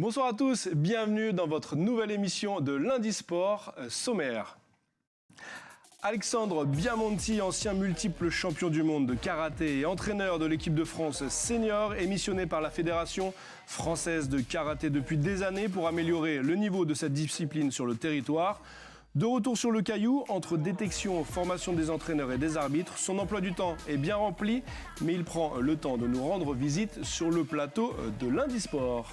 Bonsoir à tous, bienvenue dans votre nouvelle émission de Lundi Sport, sommaire. Alexandre Biamonti, ancien multiple champion du monde de karaté et entraîneur de l'équipe de France senior, est missionné par la Fédération française de karaté depuis des années pour améliorer le niveau de cette discipline sur le territoire. De retour sur le caillou, entre détection, formation des entraîneurs et des arbitres, son emploi du temps est bien rempli, mais il prend le temps de nous rendre visite sur le plateau de Lundi Sport.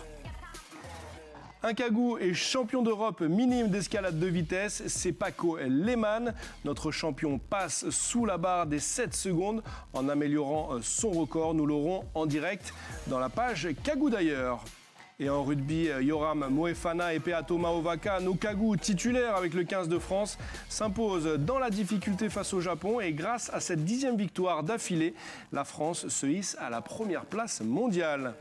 Un Cagou est champion d'Europe minime d'escalade de vitesse, c'est Paco Lehmann. Notre champion passe sous la barre des 7 secondes en améliorant son record. Nous l'aurons en direct dans la page Cagou d'ailleurs. Et en rugby, Yoram Moefana et Peato Maovaka, nos Cagous titulaires avec le 15 de France, s'imposent dans la difficulté face au Japon. Et grâce à cette 10e victoire d'affilée, la France se hisse à la première place mondiale.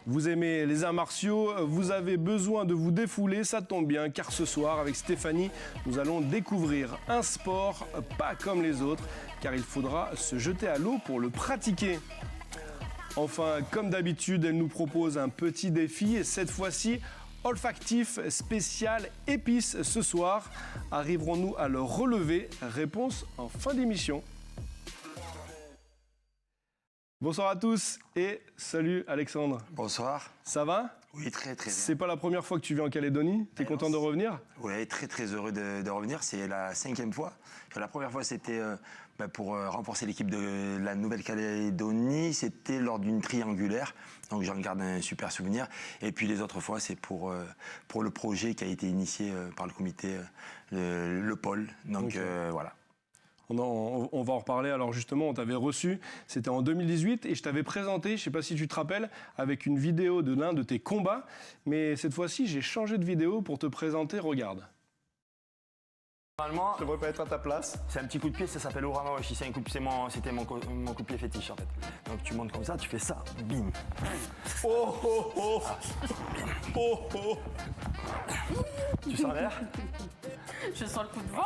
Vous aimez les arts martiaux, vous avez besoin de vous défouler, ça tombe bien, car ce soir, avec Stéphanie, nous allons découvrir un sport pas comme les autres, car il faudra se jeter à l'eau pour le pratiquer. Enfin, comme d'habitude, elle nous propose un petit défi, et cette fois-ci, olfactif spécial épices ce soir. Arriverons-nous à le relever? Réponse en fin d'émission. Bonsoir à tous et salut Alexandre. Bonsoir. Ça va? Oui, très très bien. C'est pas la première fois que tu viens en Calédonie? T'es content de revenir? Oui, très très heureux de revenir. C'est la 5e fois. La première fois, c'était pour renforcer l'équipe de la Nouvelle-Calédonie. C'était lors d'une triangulaire. Donc j'en garde un super souvenir. Et puis les autres fois, c'est pour le projet qui a été initié par le comité, le pôle. Donc voilà. On va en reparler. Alors justement, on t'avait reçu, c'était en 2018, et je t'avais présenté, je ne sais pas si tu te rappelles, avec une vidéo de l'un de tes combats. Mais cette fois-ci, j'ai changé de vidéo pour te présenter. Regarde. Normalement, je devrais pas être à ta place. C'est un petit coup de pied, ça s'appelle Uramawashi. C'était mon coup de pied fétiche en fait. Donc tu montes comme ça, tu fais ça, bim. Oh oh oh, oh oh. Tu sens l'air? Je sens le coup de vent.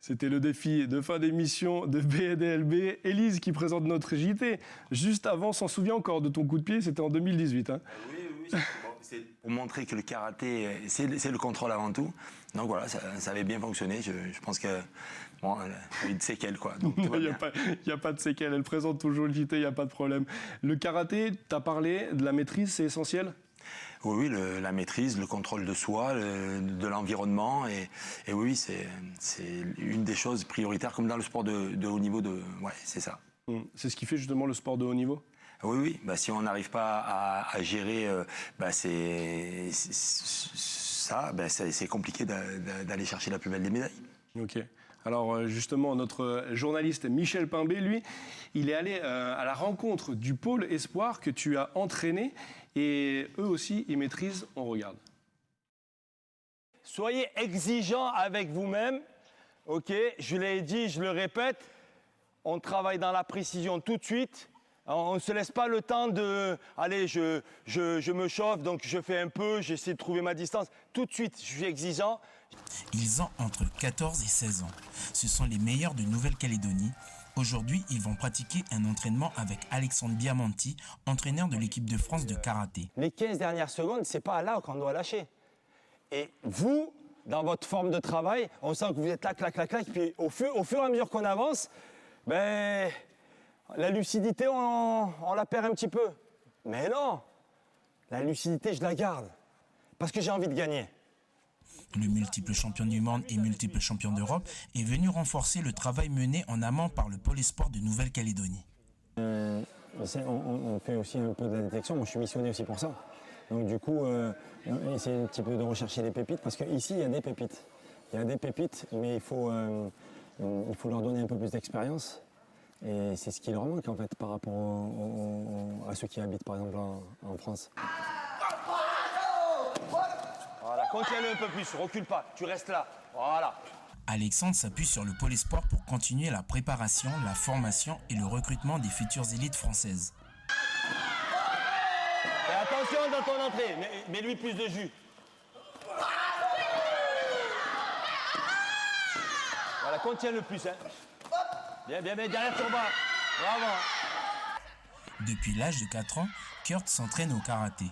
C'était le défi de fin d'émission de BDLB. Élise qui présente notre JT. Juste avant, s'en souvient encore de ton coup de pied, c'était en 2018. Hein. Oui, c'est pour montrer que le karaté, c'est le contrôle avant tout. Donc voilà, ça avait bien fonctionné. Je pense que bon, elle a eu de séquelles, quoi. Il n'y a pas de séquelles, elle présente toujours le JT, il n'y a pas de problème. Le karaté, tu as parlé de la maîtrise, c'est essentiel? Oui, la maîtrise, le contrôle de soi, de l'environnement. Et oui, c'est une des choses prioritaires, comme dans le sport de haut niveau. Ouais, c'est ça. C'est ce qui fait justement le sport de haut niveau? Oui. Si on n'arrive pas à gérer, c'est compliqué d'aller chercher la plus belle des médailles. Ok. Alors justement, notre journaliste Michel Pimbé, lui, il est allé à la rencontre du pôle espoir que tu as entraîné. Et eux aussi, ils maîtrisent, on regarde. Soyez exigeants avec vous-même, ok? Je l'ai dit, je le répète, on travaille dans la précision tout de suite. On ne se laisse pas le temps de... Allez, je me chauffe, donc je fais un peu, j'essaie de trouver ma distance. Tout de suite, je suis exigeant. Ils ont entre 14 et 16 ans. Ce sont les meilleurs de Nouvelle-Calédonie. Aujourd'hui, ils vont pratiquer un entraînement avec Alexandre Biamonti, entraîneur de l'équipe de France de karaté. Les 15 dernières secondes, c'est pas là qu'on doit lâcher. Et vous, dans votre forme de travail, on sent que vous êtes là, clac, clac, clac. Puis au fur et à mesure qu'on avance, la lucidité, on la perd un petit peu. Mais non, la lucidité, je la garde. Parce que j'ai envie de gagner. Le multiple champion du monde et multiple champion d'Europe est venu renforcer le travail mené en amont par le pôle sport de Nouvelle-Calédonie. On fait aussi un peu de la détection, moi je suis missionné aussi pour ça. Donc du coup, essayer un petit peu de rechercher les pépites, parce qu'ici il y a des pépites. Il y a des pépites, mais il faut leur donner un peu plus d'expérience. Et c'est ce qui leur manque en fait par rapport à ceux qui habitent par exemple en France. Voilà, contiens-le un peu plus, recule pas, tu restes là, voilà. Alexandre s'appuie sur le pôle sport pour continuer la préparation, la formation et le recrutement des futures élites françaises. Et attention dans ton entrée, mets-lui plus de jus. Voilà, contiens-le plus, hein. Bien, derrière ton bas. Bravo. Depuis l'âge de 4 ans, Kurt s'entraîne au karaté.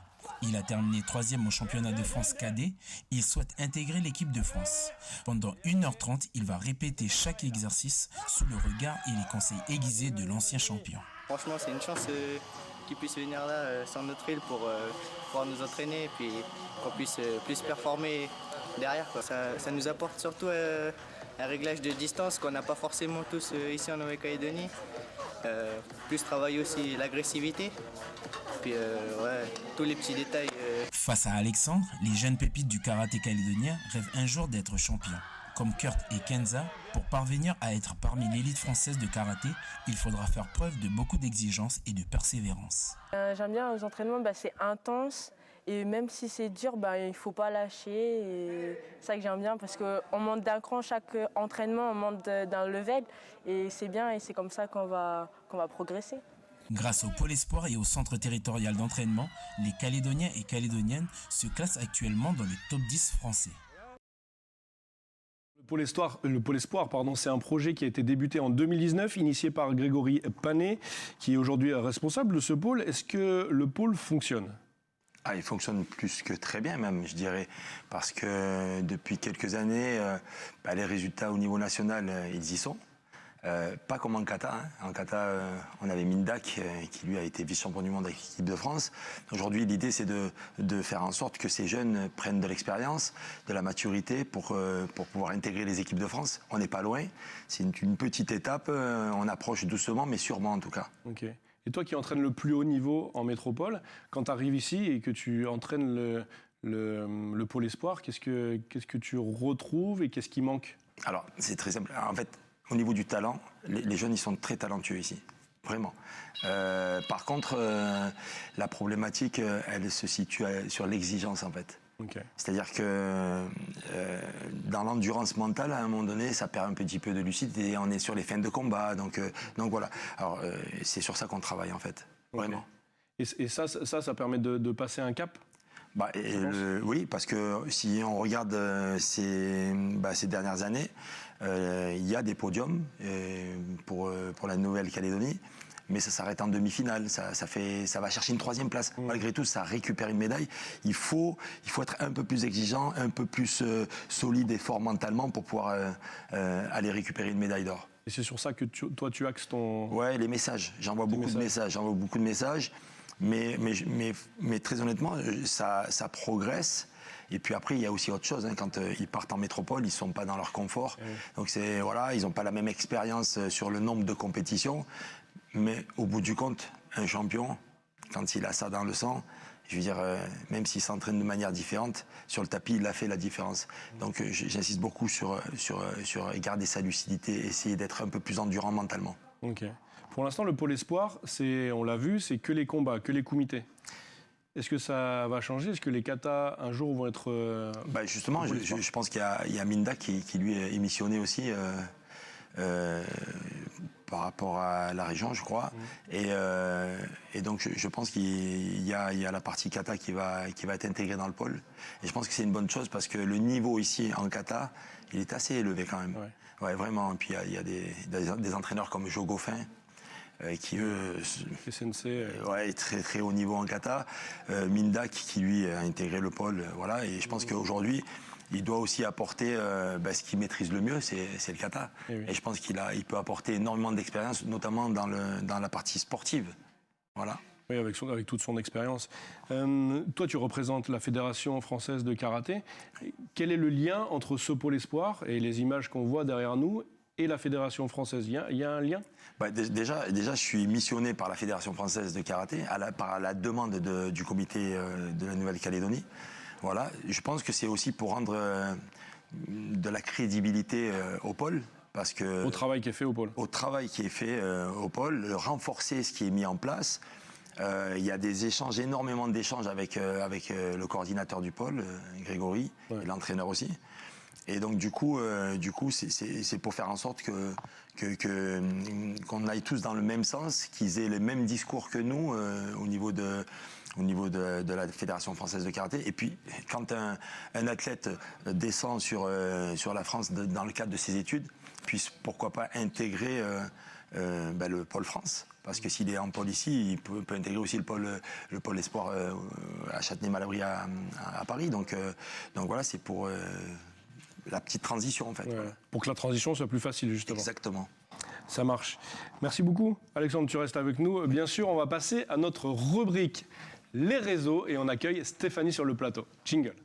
Il a terminé 3e au championnat de France cadet. Il souhaite intégrer l'équipe de France. Pendant 1h30, il va répéter chaque exercice sous le regard et les conseils aiguisés de l'ancien champion. Franchement, c'est une chance qu'ils puissent venir là sur notre île pour pouvoir nous entraîner et puis qu'on puisse plus performer derrière, quoi. Ça nous apporte surtout un réglage de distance qu'on n'a pas forcément tous ici en Nouvelle-Calédonie. Plus travailler aussi l'agressivité. Puis tous les petits détails. Face à Alexandre, les jeunes pépites du karaté calédonien rêvent un jour d'être champions. Comme Kurt et Kenza, pour parvenir à être parmi l'élite française de karaté, il faudra faire preuve de beaucoup d'exigence et de persévérance. J'aime bien aux entraînements, c'est intense et même si c'est dur, il ne faut pas lâcher. Et c'est ça que j'aime bien parce qu'on monte d'un cran chaque entraînement, on monte d'un level et c'est bien et c'est comme ça qu'on va progresser. Grâce au Pôle Espoir et au Centre territorial d'entraînement, les Calédoniens et Calédoniennes se classent actuellement dans le top 10 français. Le Pôle Espoir, c'est un projet qui a été débuté en 2019, initié par Grégory Panet, qui est aujourd'hui responsable de ce pôle. Est-ce que le pôle fonctionne ? Il fonctionne plus que très bien même, je dirais, parce que depuis quelques années, les résultats au niveau national, ils y sont. Pas comme en kata. En kata, on avait Mindak qui lui a été vice-champion du monde avec l'équipe de France. Aujourd'hui, l'idée c'est de faire en sorte que ces jeunes prennent de l'expérience, de la maturité pour pouvoir intégrer les équipes de France. On n'est pas loin. C'est une petite étape. On approche doucement, mais sûrement en tout cas. Ok. Et toi qui entraînes le plus haut niveau en métropole, quand tu arrives ici et que tu entraînes le Pôle Espoir, qu'est-ce que tu retrouves et qu'est-ce qui manque ? Alors, c'est très simple. En fait, au niveau du talent, les jeunes, ils sont très talentueux ici. Vraiment. Par contre, la problématique, elle se situe sur l'exigence, en fait. Okay. C'est-à-dire que dans l'endurance mentale, à un moment donné, ça perd un petit peu de lucidité. On est sur les fins de combat. Donc voilà. Alors, c'est sur ça qu'on travaille, en fait. Vraiment. Okay. Et ça permet de passer un cap ? Oui, parce que si on regarde ces dernières années, il y a des podiums pour la Nouvelle-Calédonie, mais ça s'arrête en demi-finale. Ça va chercher une 3e place. Malgré tout, ça récupère une médaille. Il faut être un peu plus exigeant, un peu plus solide et fort mentalement pour pouvoir aller récupérer une médaille d'or. Et c'est sur ça que toi, tu axes ton... Ouais, les messages. J'envoie beaucoup de messages. Mais très honnêtement, ça progresse. Et puis après, il y a aussi autre chose. Quand ils partent en métropole, ils ne sont pas dans leur confort. Donc ils n'ont pas la même expérience sur le nombre de compétitions. Mais au bout du compte, un champion, quand il a ça dans le sang, je veux dire, même s'il s'entraîne de manière différente, sur le tapis, il a fait la différence. Donc j'insiste beaucoup sur garder sa lucidité, essayer d'être un peu plus endurant mentalement. Ok. Pour l'instant, le Pôle Espoir, on l'a vu, c'est que les combats, que les comités. Est-ce que ça va changer ? Est-ce que les katas, un jour, vont être... justement, je pense qu'il y a Minda qui lui est émissionné aussi par rapport à la région, je crois. Et donc, je pense qu'il y a la partie kata qui va être intégrée dans le pôle. Et je pense que c'est une bonne chose parce que le niveau ici, en kata, il est assez élevé quand même. Ouais, vraiment. Et puis, il y a des entraîneurs comme Joe Goffin, qui eux est très très haut niveau en kata, Mindak qui lui a intégré le pôle, voilà, et je pense qu'aujourd'hui il doit aussi apporter ce qu'il maîtrise le mieux, c'est le kata, et je pense qu'il peut apporter énormément d'expérience, notamment dans la partie sportive, voilà. Oui, avec toute son expérience. Toi, tu représentes la Fédération française de karaté. Quel est le lien entre ce Pôle Espoir et les images qu'on voit derrière nous et la Fédération française ? Il y a un lien ? Déjà, je suis missionné par la Fédération française de karaté, par la demande du comité de la Nouvelle-Calédonie. Voilà. Je pense que c'est aussi pour rendre de la crédibilité au pôle. Parce que, au travail qui est fait au pôle. Au travail qui est fait au pôle, renforcer ce qui est mis en place. Il y a énormément d'échanges avec le coordinateur du pôle, Grégory, et l'entraîneur aussi. Et donc du coup, c'est pour faire en sorte qu'on aille tous dans le même sens, qu'ils aient les mêmes discours que nous au niveau de la Fédération française de karaté. Et puis, quand un athlète descend sur la France dans le cadre de ses études, puisse pourquoi pas intégrer le pôle France. Parce que s'il est en pôle ici, il peut intégrer aussi le pôle espoir à Châtenay-Malabry à Paris. Donc voilà, c'est pour la petite transition en fait. Ouais. Voilà. Pour que la transition soit plus facile, justement. Exactement. Ça marche. Merci beaucoup. Alexandre, tu restes avec nous. Bien sûr, on va passer à notre rubrique Les réseaux et on accueille Stéphanie sur le plateau. Jingle.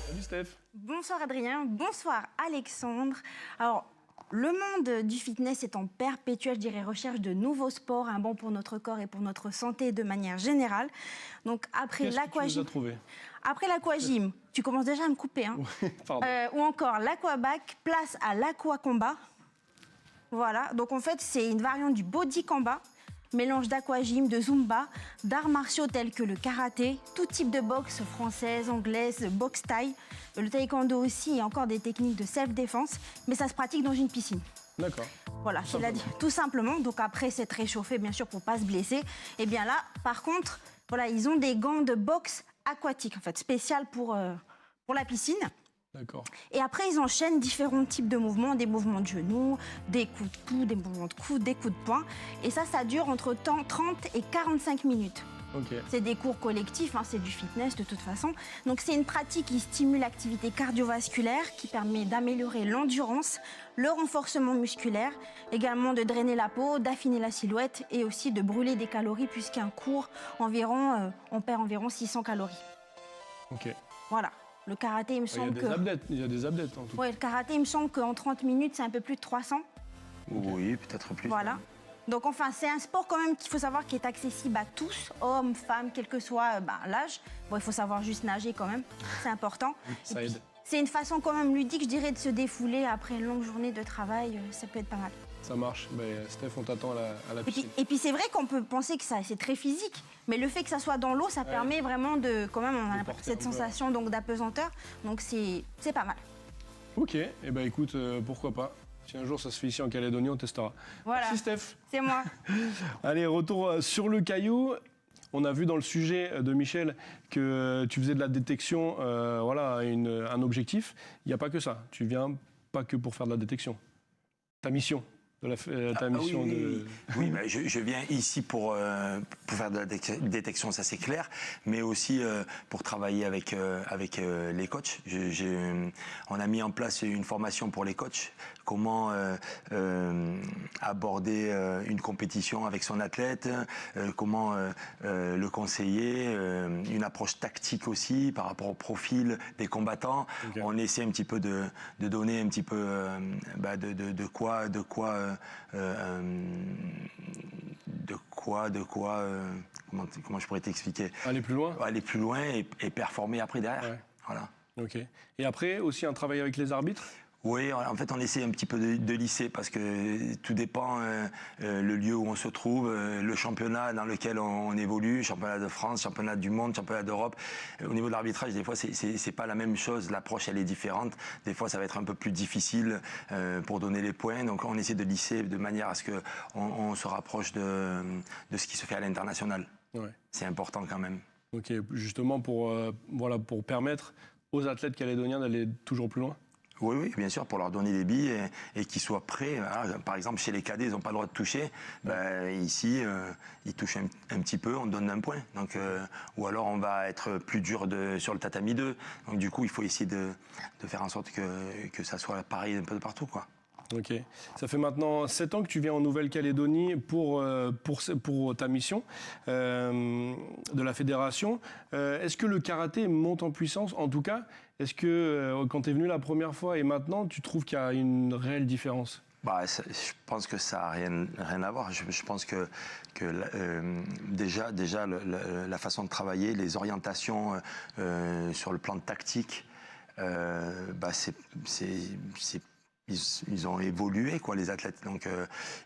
Salut Steph. Bonsoir Adrien, bonsoir Alexandre. Alors, le monde du fitness est en perpétuelle, je dirais, recherche de nouveaux sports, un bon pour notre corps et pour notre santé de manière générale. Donc après Qu'est-ce que tu nous as l'aquagym, trouvé? après l'aquagym, tu commences déjà à me couper, hein. Pardon. Ou encore l'aquabac, place à l'aquacombat. Voilà, donc en fait c'est une variante du body combat, mélange d'aquagym, de zumba, d'arts martiaux tels que le karaté, tout type de boxe française, anglaise, boxe thaï, le taekwondo aussi et encore des techniques de self-défense, mais ça se pratique dans une piscine. D'accord. Voilà, tout simplement. Donc après s'être réchauffé bien sûr pour pas se blesser. Et bien là, par contre, voilà, ils ont des gants de boxe aquatique en fait, spécial pour la piscine. D'accord. Et après, ils enchaînent différents types de mouvements, des mouvements de genoux, des coups de coude, des mouvements de coude, des coups de poing. Et ça dure entre 30 et 45 minutes. Ok. C'est des cours collectifs, hein, c'est du fitness de toute façon. Donc c'est une pratique qui stimule l'activité cardiovasculaire, qui permet d'améliorer l'endurance, le renforcement musculaire, également de drainer la peau, d'affiner la silhouette et aussi de brûler des calories puisqu'un cours, on perd environ 600 calories. Ok. Voilà. Le karaté, il me semble que... Il y a des abdettes en tout cas. Oui, le karaté, il me semble qu'en 30 minutes, c'est un peu plus de 300. Oui, peut-être plus. Voilà. Donc enfin, c'est un sport quand même qu'il faut savoir qui est accessible à tous, hommes, femmes, quel que soit l'âge. Bon, il faut savoir juste nager quand même, c'est important. Ça Et puis, aide. c'est une façon quand même ludique, je dirais, de se défouler après une longue journée de travail. Ça peut être pas mal. Ça marche. Steph, on t'attend à la Et piscine. puis c'est vrai qu'on peut penser que c'est très physique, mais le fait que ça soit dans l'eau, ça permet vraiment de, quand même, on a porter cette un peu. sensation donc d'apesanteur. Donc c'est pas mal. Ok. Écoute, pourquoi pas. Si un jour ça se fait ici en Calédonie, on testera. Voilà, Merci Steph. c'est moi. Allez, retour sur le caillou. On a vu dans le sujet de Michel que tu faisais de la détection, un objectif. Il n'y a pas que ça. Tu viens pas que pour faire de la détection. Ta mission. Oui, je viens ici pour faire de la détection, ça c'est clair, mais aussi pour travailler avec les coachs. On a mis en place une formation pour les coachs, comment aborder une compétition avec son athlète, comment le conseiller, une approche tactique aussi par rapport au profil des combattants. Okay. On essaie un petit peu de donner un petit peu comment je pourrais t'expliquer? Aller plus loin. Aller plus loin et performer après derrière. Ouais. Voilà. Ok. Et après, aussi un travail avec les arbitres? Oui, en fait, on essaie un petit peu de lisser parce que tout dépend le lieu où on se trouve, le championnat dans lequel on évolue, championnat de France, championnat du monde, championnat d'Europe. Au niveau de l'arbitrage, des fois, c'est pas la même chose. L'approche, elle est différente. Des fois, ça va être un peu plus difficile pour donner les points. Donc, on essaie de lisser de manière à ce qu'on se rapproche de ce qui se fait à l'international. Ouais. C'est important quand même. Ok, justement pour permettre aux athlètes calédoniens d'aller toujours plus loin. Oui, bien sûr, pour leur donner des billes et qu'ils soient prêts. Voilà, par exemple, chez les cadets, ils n'ont pas le droit de toucher. Ici, ils touchent un petit peu, on donne un point. Donc, ou alors, on va être plus dur sur le tatami 2. Donc, du coup, il faut essayer de faire en sorte que ça soit pareil un peu de partout, quoi. Ok. Ça fait maintenant 7 ans que tu viens en Nouvelle-Calédonie pour ta mission de la fédération. Est-ce que le karaté monte en puissance? En tout cas, est-ce que quand tu es venu la première fois et maintenant, tu trouves qu'il y a une réelle différence? Je pense que ça n'a rien à voir. Je pense que déjà la façon de travailler, les orientations sur le plan tactique, ils ont évolué, quoi, les athlètes. Donc,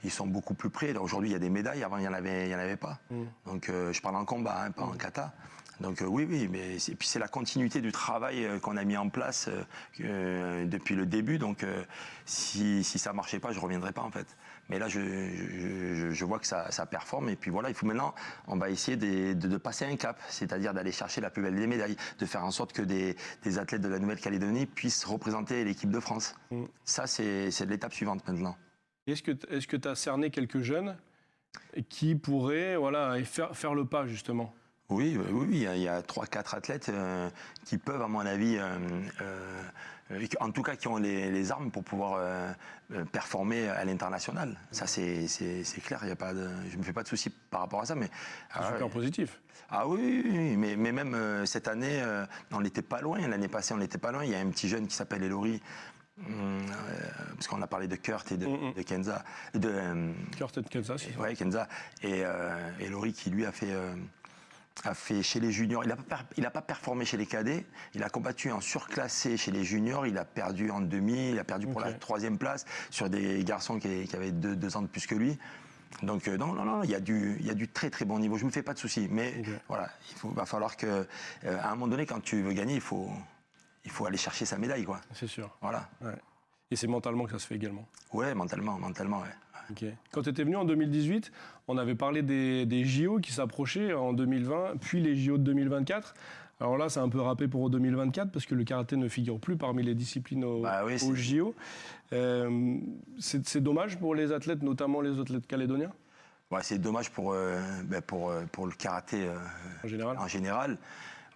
ils sont beaucoup plus près. Aujourd'hui, il y a des médailles. Avant, il n'y en avait pas. Donc, je parle en combat, pas en kata. Donc oui, mais puis c'est la continuité du travail qu'on a mis en place depuis le début. Donc si ça ne marchait pas, je ne reviendrai pas en fait. Mais là, je vois que ça performe. Et puis voilà, il faut maintenant, on va essayer de passer un cap, c'est-à-dire d'aller chercher la plus belle des médailles, de faire en sorte que des athlètes de la Nouvelle-Calédonie puissent représenter l'équipe de France. Ça, c'est l'étape suivante maintenant. Est-ce que tu as cerné quelques jeunes qui pourraient faire le pas justement? Oui, il y a 3-4 athlètes qui peuvent, à mon avis, en tout cas qui ont les armes pour pouvoir performer à l'international. Ça, c'est clair, je ne me fais pas de soucis par rapport à ça. C'est super positif. Ah oui, mais même cette année, on n'était pas loin. L'année passée, on n'était pas loin. Il y a un petit jeune qui s'appelle Elori. Parce qu'on a parlé de Kurt et de Kenza. Kurt et de Kenza, c'est ça. Oui, Kenza. Et Elori qui, lui, a fait chez les juniors. Il n'a pas performé chez les cadets. Il a combattu en surclassé chez les juniors. Il a perdu en demi. Il a perdu pour la 3e place sur des garçons qui avaient 2 ans de plus que lui. Donc non, il y a du très très bon niveau. Je ne me fais pas de soucis. Mais voilà, va falloir qu'à un moment donné, quand tu veux gagner, il faut aller chercher sa médaille, quoi. C'est sûr. Voilà. Ouais. Et c'est mentalement que ça se fait également. Ouais, mentalement, ouais. Okay. Quand tu étais venu en 2018, on avait parlé des JO qui s'approchaient en 2020, puis les JO de 2024. Alors là, c'est un peu râpé pour 2024 parce que le karaté ne figure plus parmi les disciplines aux JO. C'est dommage pour les athlètes, notamment les athlètes calédoniens? Ouais, c'est dommage pour le karaté en général.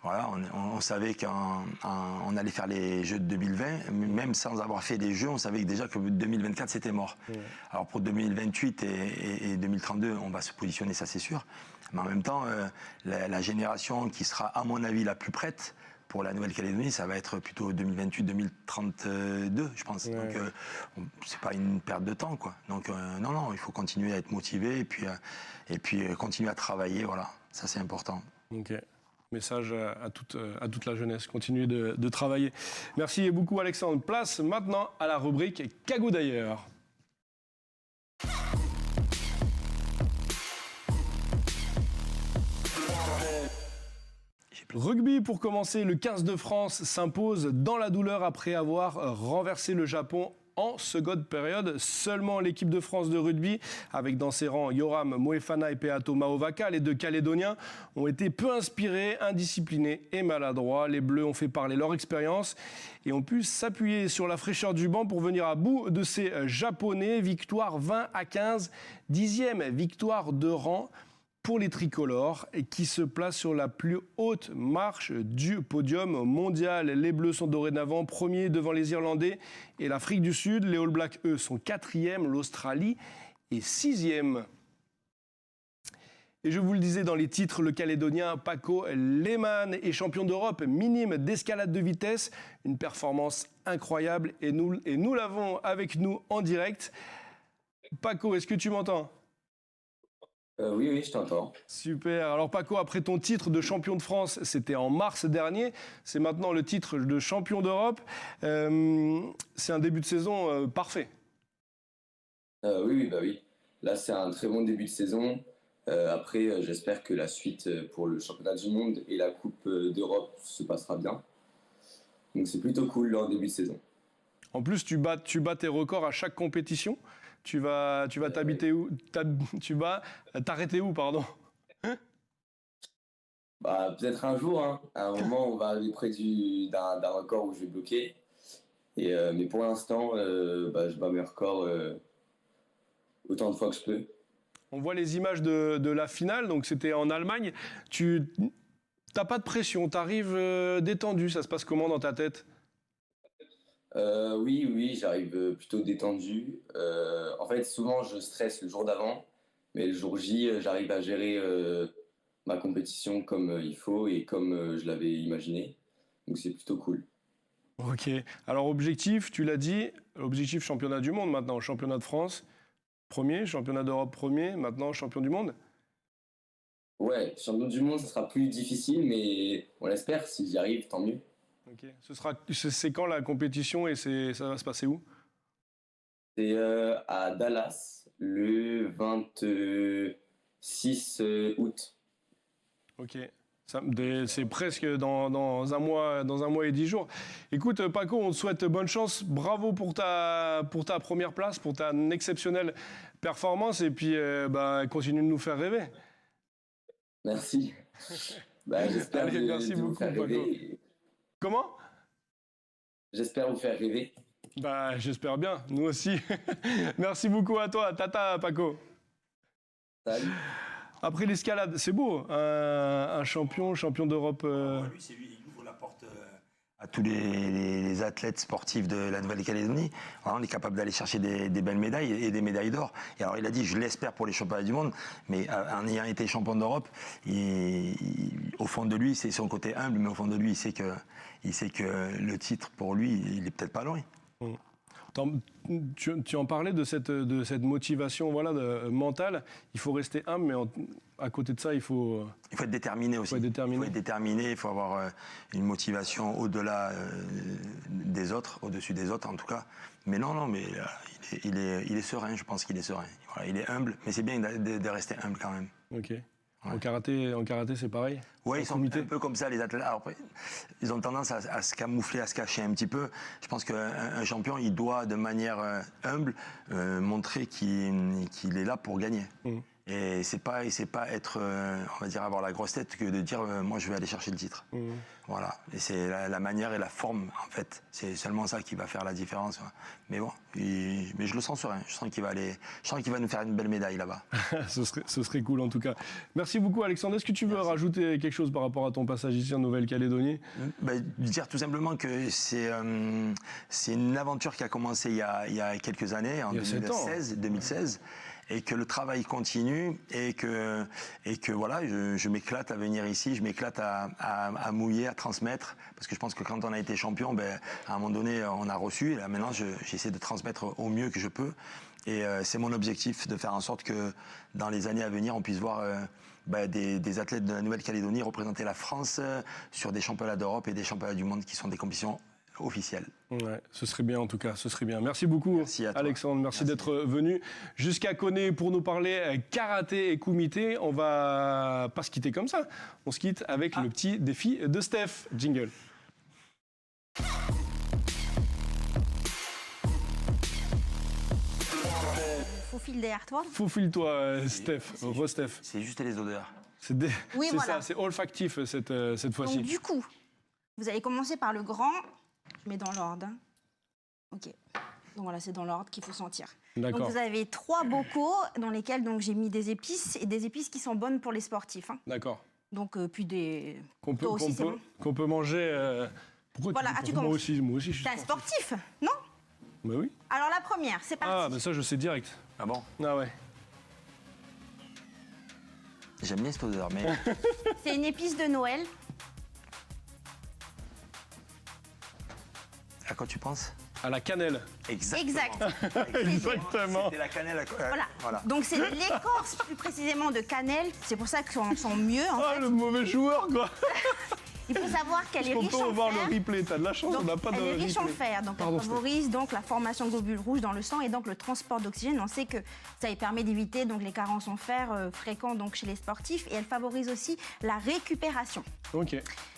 Voilà, on savait qu'on allait faire les Jeux de 2020, même sans avoir fait les Jeux, on savait déjà que 2024 c'était mort. Alors pour 2028 et 2032, on va se positionner, ça c'est sûr. Mais en même temps, la génération qui sera, à mon avis, la plus prête pour la Nouvelle-Calédonie, ça va être plutôt 2028-2032, je pense. Donc c'est pas une perte de temps, quoi. Donc non, il faut continuer à être motivé et puis continuer à travailler. Voilà, ça c'est important. Ok. Message à toute la jeunesse, continuez de travailler. Merci beaucoup Alexandre. Place maintenant à la rubrique Kagou d'ailleurs. Rugby pour commencer, le 15 de France s'impose dans la douleur après avoir renversé le Japon en seconde période. Seulement l'équipe de France de rugby, avec dans ses rangs Yoram Moefana et Peato Maovaka, les 2 Calédoniens, ont été peu inspirés, indisciplinés et maladroits. Les Bleus ont fait parler leur expérience et ont pu s'appuyer sur la fraîcheur du banc pour venir à bout de ces Japonais. Victoire 20-15, 10e victoire de rang pour les tricolores et qui se placent sur la plus haute marche du podium mondial. Les Bleus sont dorénavant premiers devant les Irlandais et l'Afrique du Sud. Les All Blacks, eux, sont 4e, l'Australie est 6e. Et je vous le disais dans les titres, le Calédonien Paco Lehmann est champion d'Europe minime d'escalade de vitesse. Une performance incroyable et nous l'avons avec nous en direct. Paco, est-ce que tu m'entends ? Oui, je t'entends. Super. Alors Paco, après ton titre de champion de France, c'était en mars dernier. C'est maintenant le titre de champion d'Europe. C'est un début de saison parfait. Oui. Là, c'est un très bon début de saison. Après, j'espère que la suite pour le championnat du monde et la Coupe d'Europe se passera bien. Donc c'est plutôt cool là, en début de saison. En plus, tu bats tes records à chaque compétition. Tu vas t'habiter où? Tu vas t'arrêter où, pardon? Peut-être un jour, hein. À un moment, on va arriver près d'un record où je vais bloquer. Mais pour l'instant, je bats mes records autant de fois que je peux. On voit les images de la finale, donc c'était en Allemagne. Tu n'as pas de pression, tu arrives détendu. Ça se passe comment dans ta tête? Oui, j'arrive plutôt détendu. En fait, souvent, je stresse le jour d'avant, mais le jour J, j'arrive à gérer ma compétition comme il faut et comme je l'avais imaginé. Donc, c'est plutôt cool. Ok. Alors, objectif, tu l'as dit, objectif championnat du monde maintenant, championnat de France, premier, championnat d'Europe, premier, maintenant champion du monde? Ouais, champion du monde, ça sera plus difficile, mais on l'espère. Si j'y arrive, tant mieux. Ok. C'est quand la compétition et ça va se passer où? C'est à Dallas, le 26 août. Ok. C'est presque dans un mois et 10 jours. Écoute, Paco, on te souhaite bonne chance. Bravo pour ta première place, pour ta exceptionnelle performance. Et puis, continue de nous faire rêver. Merci. J'espère Allez, merci de vous beaucoup, faire Paco. rêver. Comment ? J'espère vous faire rêver. J'espère bien, nous aussi. Merci beaucoup à toi. Tata, Paco. Salut. Après l'escalade, c'est beau, un champion d'Europe. Lui, c'est lui, il ouvre la porte à tous les athlètes sportifs de la Nouvelle-Calédonie. Alors, on est capable d'aller chercher des belles médailles et des médailles d'or. Et alors, il a dit, je l'espère pour les championnats du monde, mais en ayant été champion d'Europe, au fond de lui, c'est son côté humble, mais au fond de lui, il sait que le titre, pour lui, il est peut-être pas loin. Tu en parlais de cette motivation mentale. Il faut rester humble, mais à côté de ça, il faut être déterminé aussi. Il faut être déterminé, il faut avoir une motivation au-delà des autres, au-dessus des autres en tout cas. Mais mais il est serein, je pense qu'il est serein. Voilà, il est humble, mais c'est bien de rester humble quand même. Ok. Ouais. En karaté, c'est pareil. Oui, ils sont un peu comme ça, les athlètes. Alors, après, ils ont tendance à se camoufler, à se cacher un petit peu. Je pense qu'un champion, il doit, de manière humble, montrer qu'il est là pour gagner. Et c'est pas être, on va dire, avoir la grosse tête que de dire moi je vais aller chercher le titre. Voilà. Et c'est la manière et la forme, en fait. C'est seulement ça qui va faire la différence. Mais bon, mais je le sens serein. Je sens qu'il va nous faire une belle médaille là-bas. Ce serait cool en tout cas. Merci beaucoup Alexandre. Est-ce que tu veux rajouter quelque chose par rapport à ton passage ici en Nouvelle-Calédonie ? Dire tout simplement que c'est une aventure qui a commencé il y a quelques années, en 2016. Et que le travail continue et que voilà, je m'éclate à venir ici, je m'éclate à mouiller, à transmettre, parce que je pense que quand on a été champion, à un moment donné, on a reçu, et là maintenant, j'essaie de transmettre au mieux que je peux. Et c'est mon objectif de faire en sorte que dans les années à venir, on puisse voir des athlètes de la Nouvelle-Calédonie représenter la France sur des championnats d'Europe et des championnats du monde qui sont des compétitions officielle. Ouais, ce serait bien en tout cas, ce serait bien. Merci beaucoup Alexandre, merci d'être venu jusqu'à Koné pour nous parler karaté et kumité. On va pas se quitter comme ça, on se quitte avec le petit défi de Steph. Jingle. Faufile derrière toi. Faufile-toi Steph, Steph. C'est juste les odeurs. Oui, voilà. Ça, c'est olfactif cette fois-ci. Donc du coup, vous allez commencer par le grand. Je mets dans l'ordre. Ok. Donc voilà, c'est dans l'ordre qu'il faut sentir. D'accord. Donc vous avez 3 bocaux dans lesquels j'ai mis des épices et des épices qui sont bonnes pour les sportifs. D'accord. Donc puis des. Qu'on peut manger. Pourquoi voilà, tu commences. Moi aussi, je suis T'es un sportif, non? Bah oui. Alors la première, c'est parti. Ah, ça je sais direct. Ah bon? Ah ouais. J'aime bien cette odeur, mais. C'est une épice de Noël. À quoi tu penses? À la cannelle. Exactement. Exactement. C'était la cannelle. Voilà. Donc c'est l'écorce plus précisément de cannelle. C'est pour ça qu'on sent mieux. En fait. Le mauvais joueur quoi. Il faut savoir qu'elle est riche en fer. On peut voir le replay. T'as de la chance, donc, on n'a pas de replay. Elle est riche en fer, donc elle favorise la formation de globules rouges dans le sang et donc le transport d'oxygène. On sait que ça permet d'éviter les carences en fer fréquents chez les sportifs et elle favorise aussi la récupération. Ok.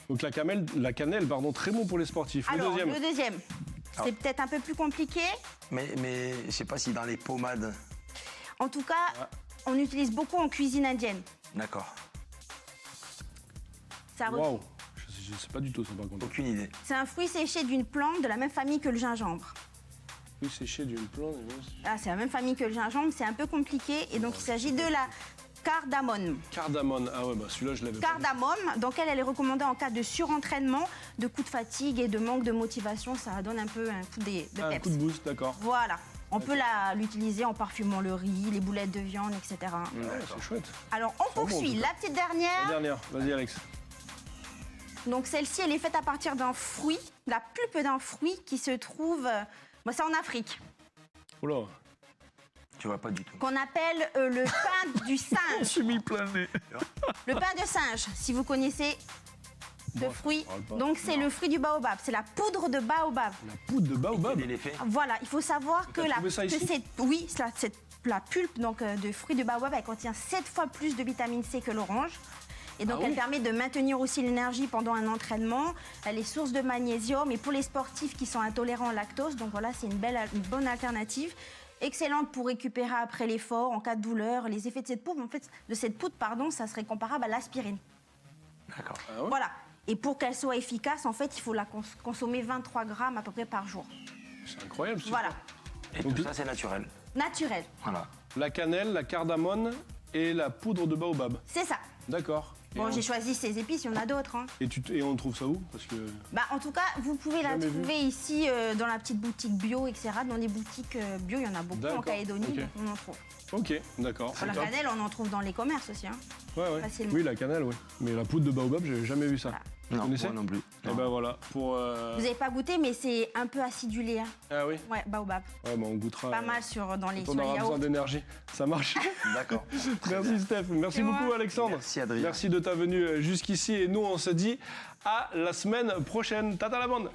Donc la cannelle, très bon pour les sportifs. Alors, le deuxième, c'est peut-être un peu plus compliqué. Mais je sais pas si dans les pommades. En tout cas, on utilise beaucoup en cuisine indienne. D'accord. Waouh. Je sais pas du tout ça par contre. Aucune idée. C'est un fruit séché d'une plante de la même famille que le gingembre. Fruit séché d'une plante. C'est la même famille que le gingembre, c'est un peu compliqué et donc il s'agit de la cardamone. Cardamone, celui-là je l'avais pas. Cardamome, donc elle est recommandée en cas de surentraînement, de coup de fatigue et de manque de motivation. Ça donne un peu un coup de peps. Un coup de boost, d'accord. Voilà. On peut l'utiliser en parfumant le riz, les boulettes de viande, etc. C'est chouette. Alors on poursuit. La petite dernière. La dernière, vas-y Alex. Donc celle-ci, elle est faite à partir d'un fruit, la pulpe d'un fruit qui se trouve, c'est en Afrique. Oula. Tu vois pas du tout. Qu'on appelle le pain du singe. Je suis mis plein nez. Le pain de singe, si vous connaissez ce fruit. Donc c'est le fruit du baobab, c'est la poudre de baobab. La poudre de baobab. Quel est l'effet? Voilà, il faut savoir que la pulpe de fruit du baobab, elle contient 7 fois plus de vitamine C que l'orange. Et donc, elle permet de maintenir aussi l'énergie pendant un entraînement. Elle est source de magnésium. Et pour les sportifs qui sont intolérants au lactose, donc voilà, c'est une bonne alternative. Excellente pour récupérer après l'effort, en cas de douleur. Les effets de cette poudre, ça serait comparable à l'aspirine. D'accord. Ah ouais. Voilà. Et pour qu'elle soit efficace, en fait, il faut la consommer 23 grammes à peu près par jour. C'est incroyable. Voilà. Et tout ça, c'est naturel. Naturel. Voilà. La cannelle, la cardamone et la poudre de baobab. C'est ça. D'accord. Bon, j'ai choisi ces épices, il y en a d'autres. Hein. Et on trouve ça où? Parce que... Bah, en tout cas, vous pouvez la Jamais trouver ici dans la petite boutique bio, etc. Dans les boutiques bio, il y en a beaucoup en D'accord, Calédonie, ok. donc on en trouve. Ok, d'accord. La cannelle, on en trouve dans les commerces aussi. Hein. Ouais. Facilement. Oui, la cannelle, oui. Mais la poudre de baobab, j'ai jamais vu ça. Voilà. Vous Non, connaissez? moi non plus. Et ben voilà, pour... Vous n'avez pas goûté, mais c'est un peu acidulé. Hein. Ah oui? Ouais, baobab. Ouais, bah on goûtera... Pas mal dans les On aura besoin yaourts. d'énergie. Ça marche. D'accord. Merci Steph. Merci C'est beaucoup moi. Alexandre. Merci, Adrien. Merci de ta venue jusqu'ici. Et nous, on se dit à la semaine prochaine. Tata la bande.